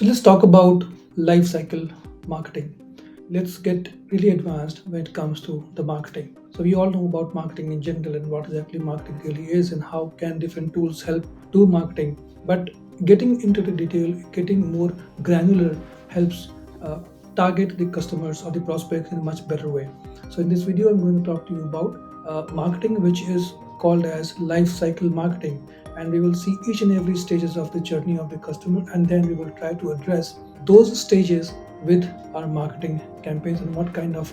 So let's talk about life cycle marketing. Let's get really advanced when it comes to the marketing. So we all know about marketing in general and what exactly marketing really is and how can different tools help do marketing. But getting into the detail, getting more granular helps uh, target the customers or the prospects in a much better way. So in this video, I'm going to talk to you about marketing, which is called as life cycle marketing, and we will see each and every stages of the journey of the customer, and then we will try to address those stages with our marketing campaigns and what kind of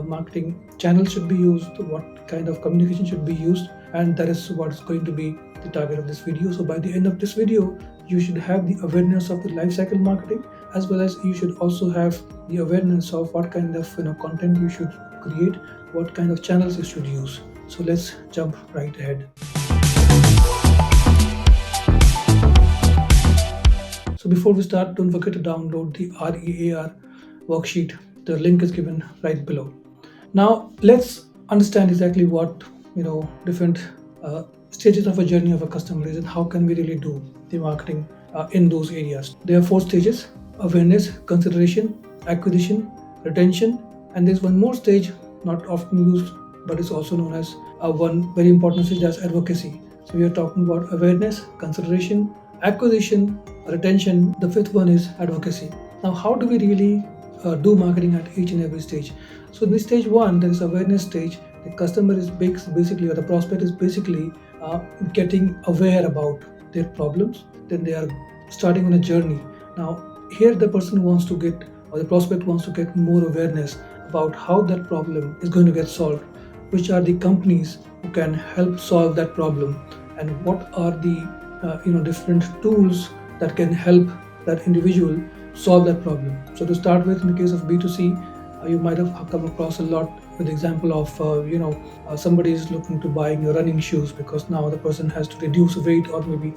marketing channels should be used, what kind of communication should be used, and that is what's going to be the target of this video. So by the end of this video, you should have the awareness of the life cycle marketing, as well as you should also have the awareness of what kind of content you should create, what kind of channels you should use. So let's jump right ahead. So before we start, don't forget to download the REAR worksheet. The link is given right below. Now let's understand exactly what different stages of a journey of a customer is and how can we really do the marketing in those areas. There are 4 stages: awareness, consideration, acquisition, retention, and there's one more stage not often used but is also known as one very important stage, as advocacy. So we are talking about awareness, consideration, acquisition, retention. The 5th one is advocacy. Now how do we really do marketing at each and every stage? So in this stage 1, there is awareness stage. The customer is basically, or the prospect is basically getting aware about their problems. Then they are starting on a journey. Now here the person wants to get, or the prospect wants to get more awareness about how that problem is going to get solved, which are the companies who can help solve that problem, and what are the different tools that can help that individual solve that problem. So to start with, in the case of B2C, you might have come across a lot with the example of somebody is looking to buying running shoes because now the person has to reduce weight, or maybe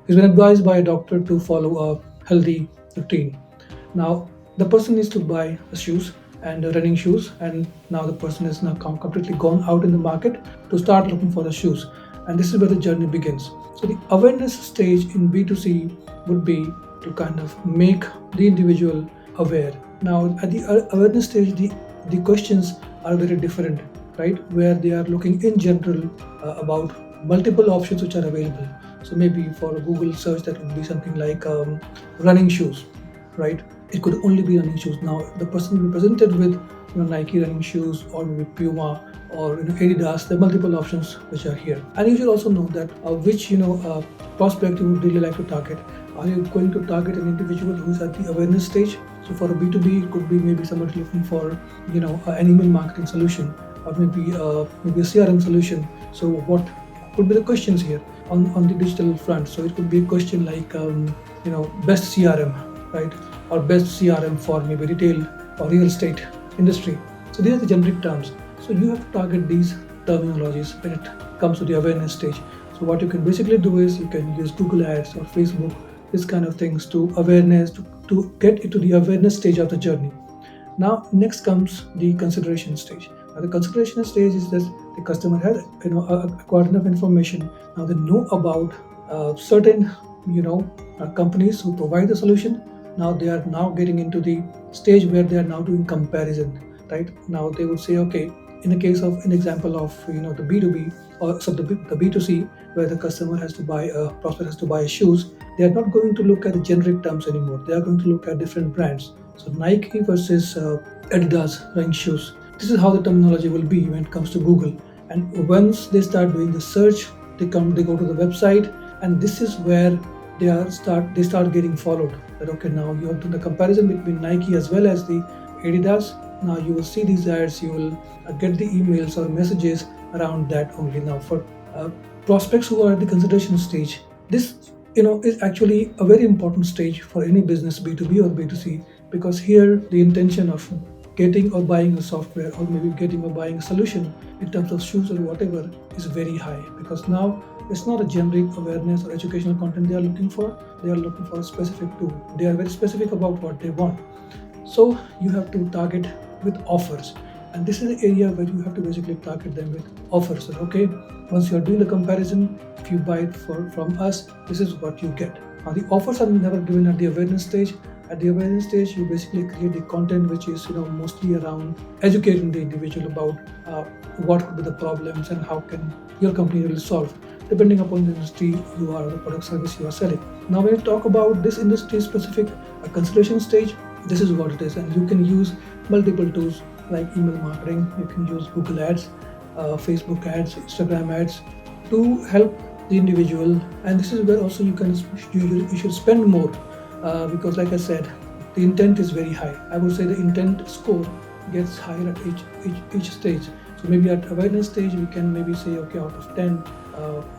he's been advised by a doctor to follow a healthy routine. Now the person needs to buy shoes and running shoes, and now the person is now completely gone out in the market to start looking for the shoes, and this is where the journey begins. So the awareness stage in B2C would be to kind of make the individual aware. Now at the awareness stage, the questions are very different, right? Where they are looking in general about multiple options which are available. So maybe for a Google search, that would be something like running shoes, right? It could only be running shoes. Now the person will be presented with Nike running shoes, or maybe Puma, or Adidas. There are multiple options which are here, and you should also know that which prospect you would really like to target. Are you going to target an individual who's at the awareness stage? So for a B2B, it could be maybe somebody looking for an email marketing solution, or maybe a CRM solution. So what could be the questions here on the digital front? So it could be a question like best CRM, right? Or best CRM for maybe retail or real estate industry. So these are the generic terms. So you have to target these terminologies when it comes to the awareness stage. So what you can basically do is you can use Google Ads or Facebook, this kind of things, to awareness, to get into the awareness stage of the journey. Now next comes the consideration stage. Now the consideration stage is that the customer has acquired enough information. Now they know about certain companies who provide the solution. Now they are now getting into the stage where they are now doing comparison, right? Now they would say, okay, in the case of an example of the B2B, or so the B2C, where the customer has to buy a prospect has to buy shoes, they are not going to look at the generic terms anymore. They are going to look at different brands. So Nike versus Adidas running shoes. This is how the terminology will be when it comes to Google. And once they start doing the search, they go to the website, and this is where they start getting followed. That okay, now you have done the comparison between Nike as well as the Adidas. Now you will see these ads, you will get the emails or messages around that only. Now for prospects who are at the consideration stage, this is actually a very important stage for any business, B2B or B2C, because here the intention of getting or buying a software, or maybe getting or buying a solution in terms of shoes or whatever, is very high, because now it's not a generic awareness or educational content they are looking for. They are looking for a specific tool. They are very specific about what they want. So you have to target with offers, and this is the area where you have to basically target them with offers. So, okay, once you are doing the comparison, if you buy it from us, this is what you get. Now the offers are never given at the awareness stage. At the awareness stage, you basically create the content which is mostly around educating the individual about uh, what could be the problems and how can your company really solve, depending upon the industry you are or the product service you are selling. Now, when you talk about this industry specific consideration stage, this is what it is, and you can use multiple tools like email marketing. You can use Google Ads, Facebook ads, Instagram ads to help the individual. And this is where also you should spend more because, like I said, the intent is very high. I would say the intent score gets higher at each stage. So maybe at awareness stage we can maybe say, okay, out of 10,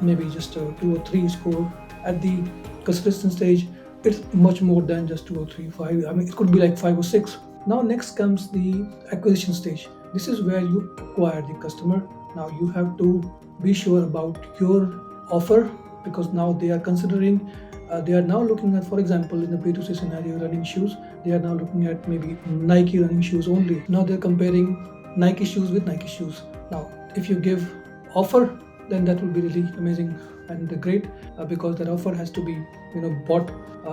maybe just a 2 or 3 score. At the consideration stage, it's much more than just 2 or 3, 5. I mean, it could be like 5 or 6. Now next comes the acquisition stage. This is where you acquire the customer. Now you have to be sure about your offer, because now they are considering, they are now looking at, for example, in the B2C scenario, running shoes, they are now looking at maybe Nike running shoes only. Now they're comparing Nike shoes with Nike shoes. Now if you give offer, then that will be really amazing and great, because that offer has to be bought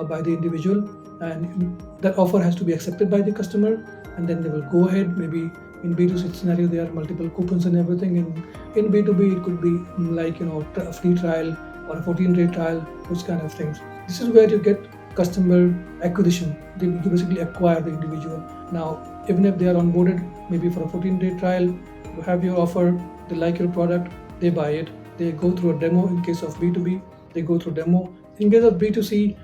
by the individual, and that offer has to be accepted by the customer, and then they will go ahead. Maybe in B2C scenario there are multiple coupons and everything. In B2B it could be like a free trial or a 14-day trial, those kind of things. This is where you get customer acquisition. You basically acquire the individual. Now even if they are onboarded maybe for a 14-day trial, you have your offer, they like your product, they buy it, they go through a demo. In case of B2B, they go through demo. In case of B2C,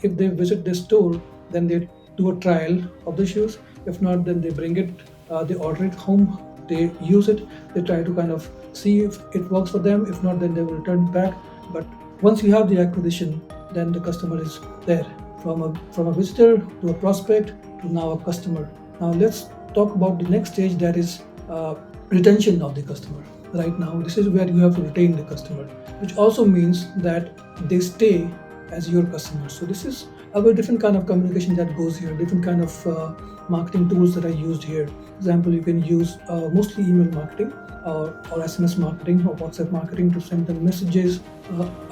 if they visit the store, then they do a trial of the shoes. If not, then they bring it, they order it home, they use it, they try to kind of see if it works for them. If not, then they will return it back. But once you have the acquisition, then the customer is there, from a visitor to a prospect to now a customer. Now let's talk about the next stage, that is retention of the customer. Right now, this is where you have to retain the customer, which also means that they stay as your customers. So this is a very different kind of communication that goes here, different kind of marketing tools that are used here. For example, you can use mostly email marketing or SMS marketing or WhatsApp marketing to send them messages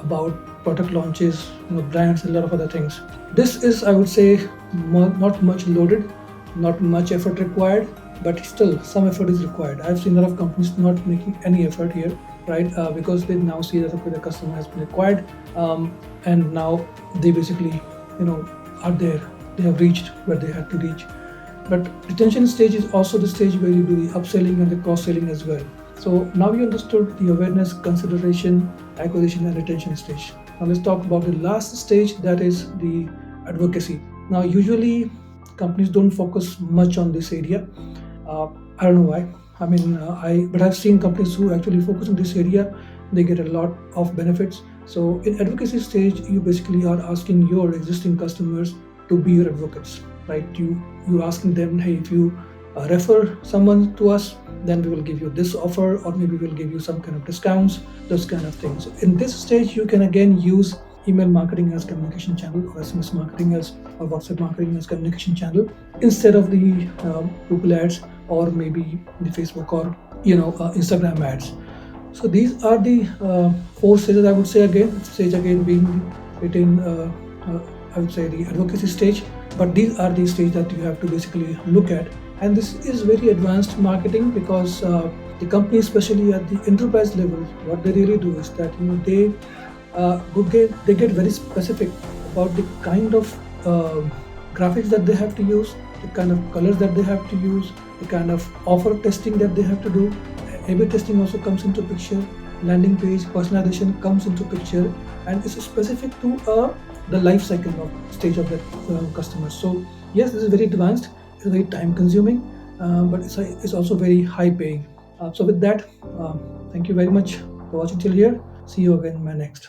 about product launches, brands, and a lot of other things. This is, I would say, not much loaded, not much effort required, but still some effort is required. I've seen a lot of companies not making any effort here, right? Because they now see that, okay, the customer has been acquired, and now they basically are there, they have reached where they had to reach. But retention stage is also the stage where you do the upselling and the cross-selling as well. So now you understood the awareness, consideration, acquisition, and retention stage. Now let's talk about the last stage, that is the advocacy. Now usually companies don't focus much on this area. I don't know why. I mean, but I've seen companies who actually focus on this area. They get a lot of benefits. So in advocacy stage, you basically are asking your existing customers to be your advocates, right? You're asking them, hey, if you refer someone to us, then we will give you this offer, or maybe we'll give you some kind of discounts, those kind of things. So in this stage, you can again use email marketing as communication channel, or SMS marketing as, or WhatsApp marketing as communication channel, instead of the Google ads, or maybe the Facebook, or Instagram ads. So these are the 4 stages, I would say. Stage again being within I would say the advocacy stage, but these are the stages that you have to basically look at. And this is very advanced marketing, because the company, especially at the enterprise level, what they really do is that they get very specific about the kind of graphics that they have to use, the kind of colors that they have to use, the kind of offer testing that they have to do. A/B testing also comes into picture. Landing page personalization comes into picture, and it's specific to the life cycle of stage of that customer. So yes, this is very advanced. It's very time consuming, but it's also very high paying. So with that, thank you very much for watching till here. See you again in my next.